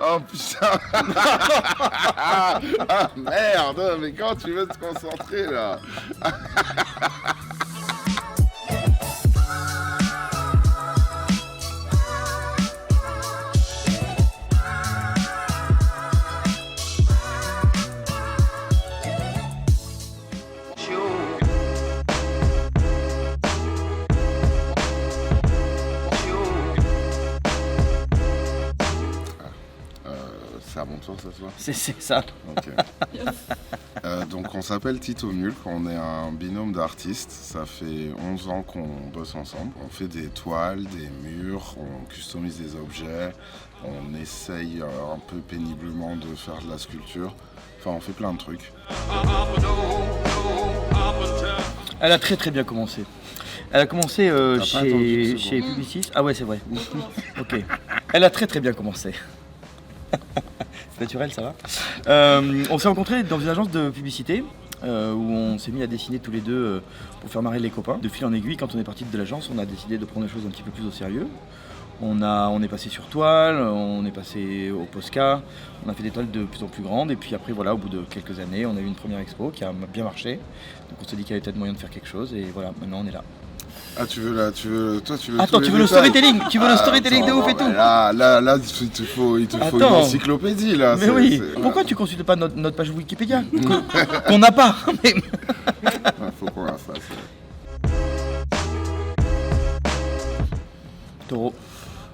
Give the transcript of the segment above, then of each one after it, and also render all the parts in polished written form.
Oh putain. Ah merde, mais quand tu veux te concentrer là. C'est à mon tour cette fois. C'est ça. Ok. Donc on s'appelle Tito Mulk, on est un binôme d'artistes, ça fait 11 ans qu'on bosse ensemble. On fait des toiles, des murs, on customise des objets, on essaye un peu péniblement de faire de la sculpture, enfin on fait plein de trucs. Elle a très très bien commencé. Elle a commencé chez Publicis. Ah ouais, c'est vrai. Ok. Elle a très très bien commencé. C'est naturel, ça va. On s'est rencontrés dans une agence de publicité où on s'est mis à dessiner tous les deux pour faire marrer les copains. De fil en aiguille, quand on est parti de l'agence, on a décidé de prendre les choses un petit peu plus au sérieux. On est passé sur toile, on est passé au Posca, on a fait des toiles de plus en plus grandes et puis après voilà, au bout de quelques années, on a eu une première expo qui a bien marché. Donc on s'est dit qu'il y avait peut-être moyen de faire quelque chose et voilà, maintenant on est là. Ah tu veux Attends, tu veux le storytelling, le storytelling de ouf et tout. Là, il te faut une encyclopédie là. Mais oui, pourquoi tu consultes pas notre page Wikipédia qu'on n'a pas. Faut qu'on la fasse. Taureau.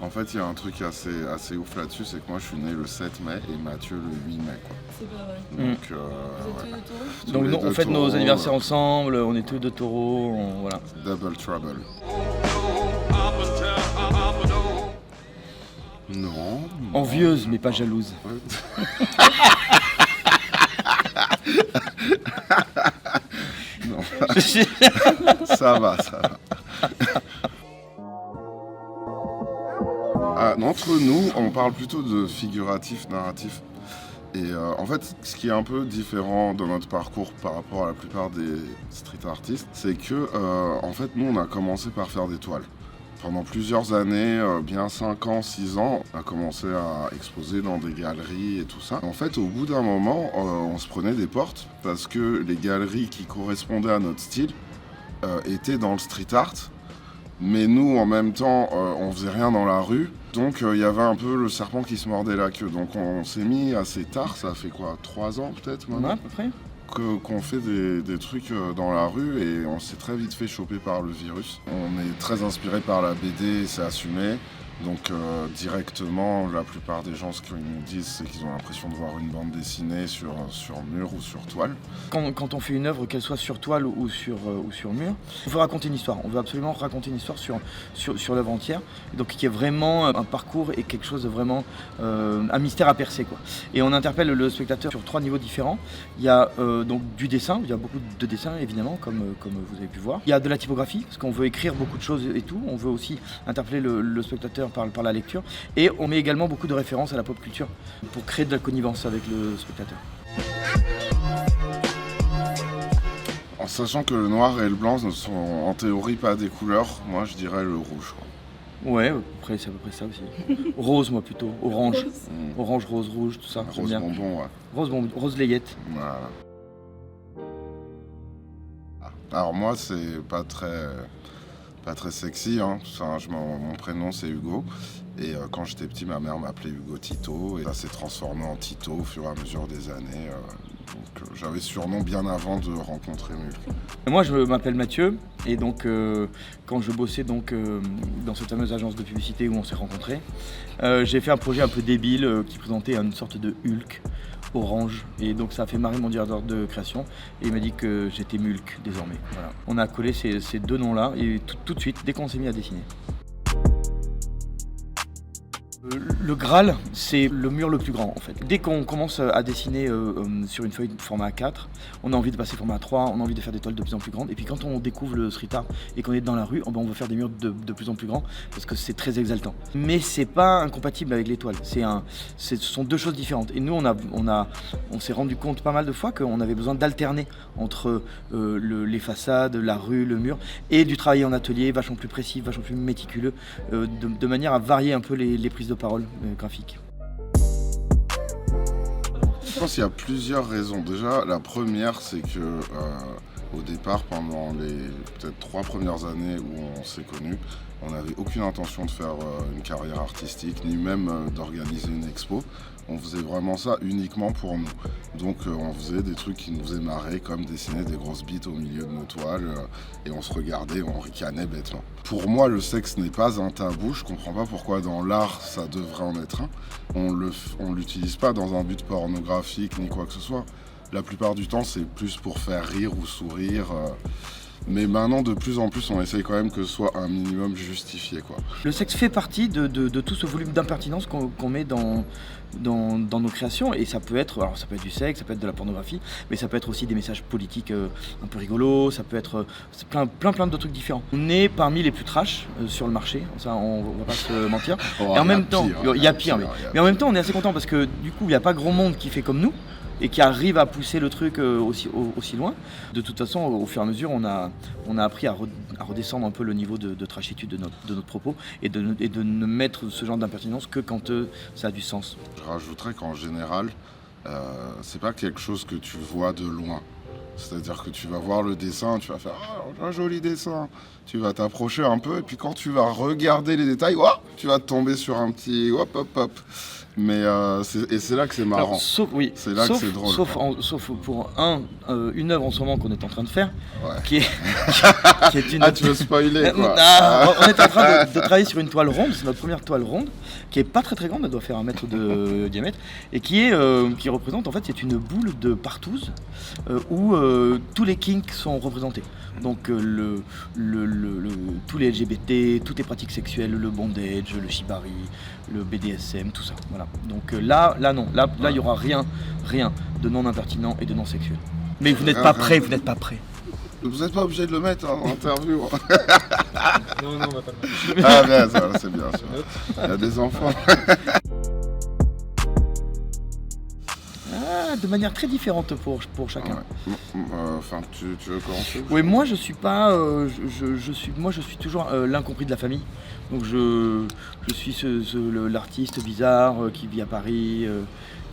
En fait, il y a un truc assez ouf là-dessus, c'est que moi je suis né le 7 mai et Mathieu le 8 mai. Quoi. C'est pas vrai. Donc, Vous êtes tous les taureaux Donc nous, on fête nos anniversaires ensemble, on est tous deux taureaux, voilà. Double trouble. Non. Envieuse mais pas jalouse. Non. Ça va. Entre nous, on parle plutôt de figuratif, narratif. Et en fait, ce qui est un peu différent dans notre parcours par rapport à la plupart des street artistes, c'est que en fait, nous, on a commencé par faire des toiles. Pendant plusieurs années, bien 5 ans, 6 ans, on a commencé à exposer dans des galeries et tout ça. En fait, au bout d'un moment, on se prenait des portes parce que les galeries qui correspondaient à notre style étaient dans le street art. Mais nous, en même temps, on faisait rien dans la rue. Donc, il y avait un peu le serpent qui se mordait la queue. Donc, on s'est mis assez tard, ça fait quoi, 3 ans peut-être maintenant, Ouais, à peu près. qu'on fait des trucs dans la rue et on s'est très vite fait choper par le virus. On est très inspiré par la BD, c'est assumé. Donc directement, la plupart des gens, ce qu'ils nous disent, c'est qu'ils ont l'impression de voir une bande dessinée sur mur ou sur toile. Quand on fait une œuvre, qu'elle soit sur toile ou sur mur, on veut raconter une histoire. On veut absolument raconter une histoire sur l'œuvre entière. Donc qui est vraiment un parcours et quelque chose de vraiment un mystère à percer, quoi. Et on interpelle le spectateur sur 3 niveaux différents. Il y a donc du dessin, il y a beaucoup de dessins évidemment, comme vous avez pu voir. Il y a de la typographie, parce qu'on veut écrire beaucoup de choses et tout. On veut aussi interpeller le spectateur par la lecture. Et on met également beaucoup de références à la pop culture pour créer de la connivence avec le spectateur. En sachant que le noir et le blanc ne sont en théorie pas des couleurs, moi je dirais le rouge, quoi. Ouais, après c'est à peu près ça aussi. Rose, moi plutôt. Orange. Orange, rose, rouge, tout ça. Rose bonbon, ouais. Rose layette. Voilà. Alors moi c'est pas très sexy, hein. Enfin, mon prénom c'est Hugo et quand j'étais petit ma mère m'appelait Hugo Tito et ça s'est transformé en Tito au fur et à mesure des années. Donc j'avais ce surnom bien avant de rencontrer Mulk. Moi je m'appelle Mathieu et donc quand je bossais donc, dans cette fameuse agence de publicité où on s'est rencontrés, j'ai fait un projet un peu débile qui présentait une sorte de Hulk orange et donc ça a fait marrer mon directeur de création et il m'a dit que j'étais Mulk désormais. Voilà. On a collé ces 2 noms là et tout de suite dès qu'on s'est mis à dessiner. Le Graal, c'est le mur le plus grand en fait. Dès qu'on commence à dessiner sur une feuille de format A4, on a envie de passer format A3, on a envie de faire des toiles de plus en plus grandes. Et puis quand on découvre le street art et qu'on est dans la rue, on veut faire des murs de plus en plus grands parce que c'est très exaltant. Mais c'est pas incompatible avec les toiles, ce sont 2 choses différentes. Et nous on s'est rendu compte pas mal de fois qu'on avait besoin d'alterner entre les façades, la rue, le mur et du travail en atelier vachement plus précis, vachement plus méticuleux, de manière à varier un peu les prises de parole graphiques. Je pense qu'il y a plusieurs raisons. Déjà, la première, c'est que au départ, pendant les peut-être 3 premières années où on s'est connus, on n'avait aucune intention de faire une carrière artistique, ni même d'organiser une expo. On faisait vraiment ça uniquement pour nous. Donc on faisait des trucs qui nous faisaient marrer, comme dessiner des grosses bites au milieu de nos toiles, et on se regardait, on ricanait bêtement. Pour moi, le sexe n'est pas un tabou. Je comprends pas pourquoi dans l'art ça devrait en être un. On l'utilise pas dans un but pornographique ni quoi que ce soit. La plupart du temps, c'est plus pour faire rire ou sourire. Mais maintenant, de plus en plus, on essaye quand même que ce soit un minimum justifié, quoi. Le sexe fait partie de tout ce volume d'impertinence qu'on met dans nos créations, et ça peut être du sexe, ça peut être de la pornographie, mais ça peut être aussi des messages politiques un peu rigolos, ça peut être plein de trucs différents. On est parmi les plus trash sur le marché, ça on va pas se mentir. Oh, et en même temps, il y a pire, pire, mais en même temps on est assez content parce que du coup il n'y a pas grand monde qui fait comme nous et qui arrive à pousser le truc aussi loin. De toute façon, au fur et à mesure, on a appris à redescendre un peu le niveau de trashitude de notre propos et de ne mettre ce genre d'impertinence que quand ça a du sens. Je rajouterais qu'en général, c'est pas quelque chose que tu vois de loin. C'est-à-dire que tu vas voir le dessin, tu vas faire « Ah, un joli dessin !» Tu vas t'approcher un peu et puis quand tu vas regarder les détails, tu vas tomber sur un petit hop hop hop. Mais c'est là que c'est marrant. Alors, c'est là que c'est drôle. Sauf pour une œuvre en ce moment qu'on est en train de faire, ouais. qui est une... Ah, tu veux spoiler quoi. On est en train de travailler sur une toile ronde, c'est notre première toile ronde, qui est pas très grande, elle doit faire 1 mètre de diamètre, et qui représente, en fait, c'est une boule de partouze où tous les kinks sont représentés. Donc tous les LGBT, toutes les pratiques sexuelles, le bondage, le shibari, le BDSM, tout ça. Voilà. Donc là non, là il y aura rien de non impertinent et de non sexuel. Mais vous n'êtes pas prêts, vous n'êtes pas prêts. Vous n'êtes pas obligé de le mettre en interview. Non, on va pas le mettre. Ah ben ça, c'est bien sûr. Il y a des enfants. De manière très différente pour chacun. Ouais. Enfin, tu veux commencer? Oui, moi je suis pas, je suis toujours l'incompris de la famille. Donc je suis l'artiste bizarre qui vit à Paris,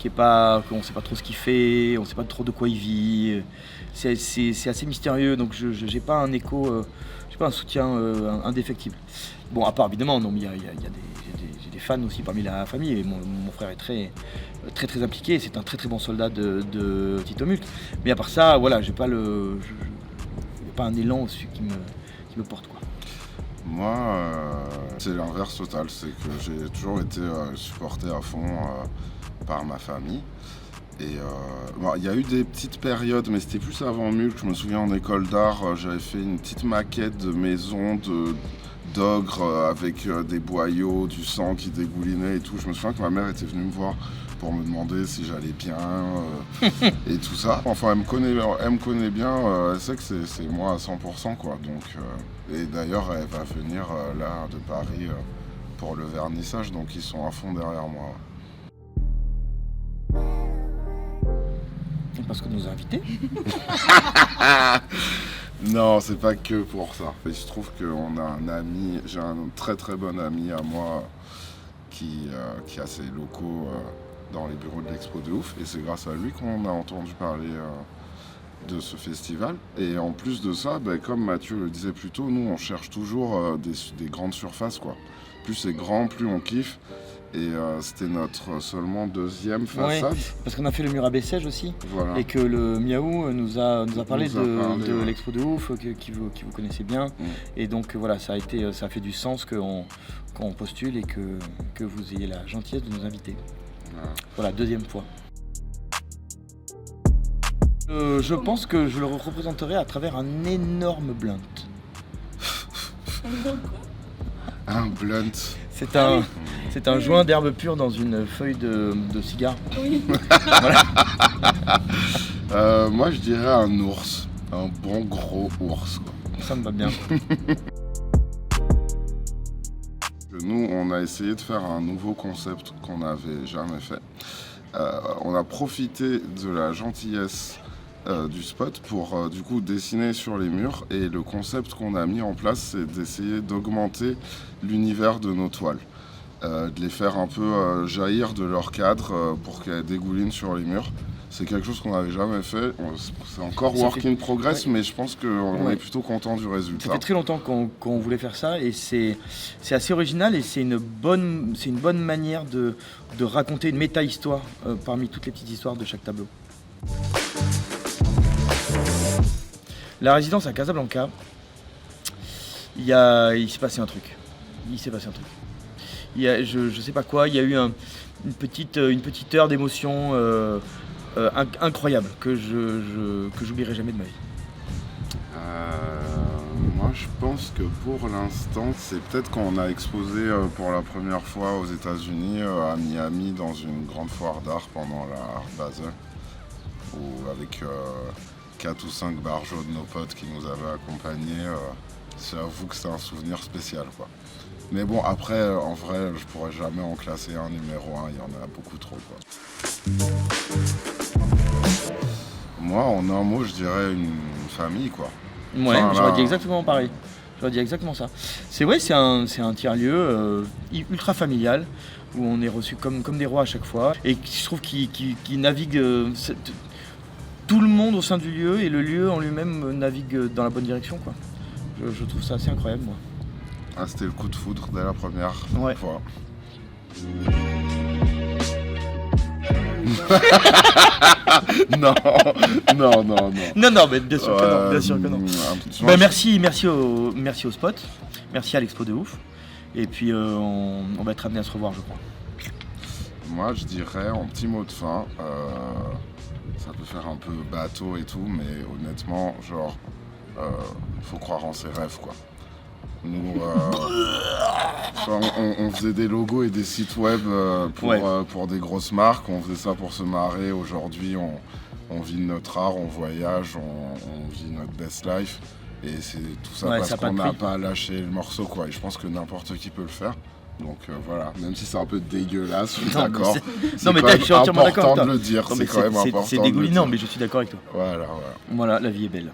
qu'on sait pas trop ce qu'il fait, on sait pas trop de quoi il vit. C'est assez mystérieux, donc j'ai pas un écho, j'ai pas un soutien indéfectible. Bon, à part évidemment, non, mais j'ai des fans aussi parmi la famille. Et mon frère est très impliqué. C'est un très bon soldat de Tito Mulk. Mais à part ça, voilà, j'ai pas un élan qui me porte, quoi. Moi, c'est l'inverse total. C'est que j'ai toujours été supporté à fond par ma famille. Et il y a eu des petites périodes, mais c'était plus avant Mulk. Je me souviens en école d'art, j'avais fait une petite maquette de maison d'ogre avec des boyaux, du sang qui dégoulinait et tout. Je me souviens que ma mère était venue me voir pour me demander si j'allais bien et tout ça. Enfin, elle me connaît bien, elle sait que c'est moi à 100%, quoi. Donc, et d'ailleurs, elle va venir là de Paris pour le vernissage, donc ils sont à fond derrière moi. Parce que nous a invités. Non, c'est pas que pour ça. Il se trouve qu'on a un ami, j'ai un très bon ami à moi qui a ses locaux dans les bureaux de l'Expo de Ouf, et c'est grâce à lui qu'on a entendu parler de ce festival. Et en plus de ça, comme Mathieu le disait plus tôt, nous on cherche toujours des grandes surfaces, quoi. Plus c'est grand, plus on kiffe. Et c'était notre seulement 2e façade. Oui, parce qu'on a fait le mur à Bessèges aussi, voilà. Et que le Miaou nous a parlé de ouais. l'Expo de Ouf, qui vous connaissez bien. Et donc voilà, ça a fait du sens qu'on postule et que vous ayez la gentillesse de nous inviter. Voilà, 2e fois. Je pense que je le représenterai à travers un énorme blunt. Un blunt. C'est un joint d'herbe pure dans une feuille de cigare. Oui. Voilà. Moi je dirais un ours, un bon gros ours, quoi. Ça me va bien. Nous on a essayé de faire un nouveau concept qu'on n'avait jamais fait. On a profité de la gentillesse du spot pour du coup dessiner sur les murs, et le concept qu'on a mis en place, c'est d'essayer d'augmenter l'univers de nos toiles, de les faire un peu jaillir de leur cadre pour qu'elles dégoulinent sur les murs. c'est quelque chose qu'on n'avait jamais fait. C'est encore Ça work fait- in progress, mais je pense qu'on Ouais. est plutôt content du Ça résultat. fait très longtemps qu'on voulait faire ça et c'est assez original et c'est une bonne manière de raconter une méta-histoire parmi toutes les petites histoires de chaque tableau. La résidence à Casablanca, il s'est passé un truc. Je sais pas quoi, il y a eu une petite heure d'émotion incroyable que j'oublierai jamais de ma vie. Moi, je pense que pour l'instant, c'est peut-être quand on a exposé pour la première fois aux États-Unis, à Miami, dans une grande foire d'art pendant la Art Basel, où avec 4 ou 5 barjots de nos potes qui nous avaient accompagnés, j'avoue que c'est un souvenir spécial, quoi. Mais bon, après, en vrai, je pourrais jamais en classer un numéro 1, il y en a beaucoup trop, quoi. Moi, en un mot, je dirais une famille, quoi. Ouais, Enfin, j'aurais là- dit exactement pareil. J'aurais dit exactement ça. C'est vrai, c'est un tiers-lieu ultra familial où on est reçu comme des rois à chaque fois et qui, je trouve qui navigue tout le monde au sein du lieu et le lieu en lui-même navigue dans la bonne direction, quoi. Je trouve ça assez incroyable, moi. Ah, c'était le coup de foudre dès la première Ouais. fois. Non, non, non, non. Non, mais bien sûr que non, bien sûr que non. Bah, merci au spot, merci à l'expo de ouf. Et puis on va être amené à se revoir, je crois. Moi, je dirais en petit mot de fin, ça peut faire un peu bateau et tout, mais honnêtement, genre, faut croire en ses rêves, quoi. Nous, enfin, on faisait des logos et des sites web pour des grosses marques, on faisait ça pour se marrer. Aujourd'hui, on vit notre art, on voyage, on vit notre best life. Et c'est tout ça Ouais, parce ça a pas qu'on de n'a prix. pas lâché le morceau, quoi. Et je pense que n'importe qui peut le faire. Donc voilà, même si c'est un peu dégueulasse, je suis Non, mais d'accord. c'est- C'est non, mais quand je même suis entièrement d'accord avec important toi. de le dire, Non, mais c'est quand même important c'est de le dégoulinant, dire. mais je suis d'accord avec toi. Voilà. Voilà, la vie est belle.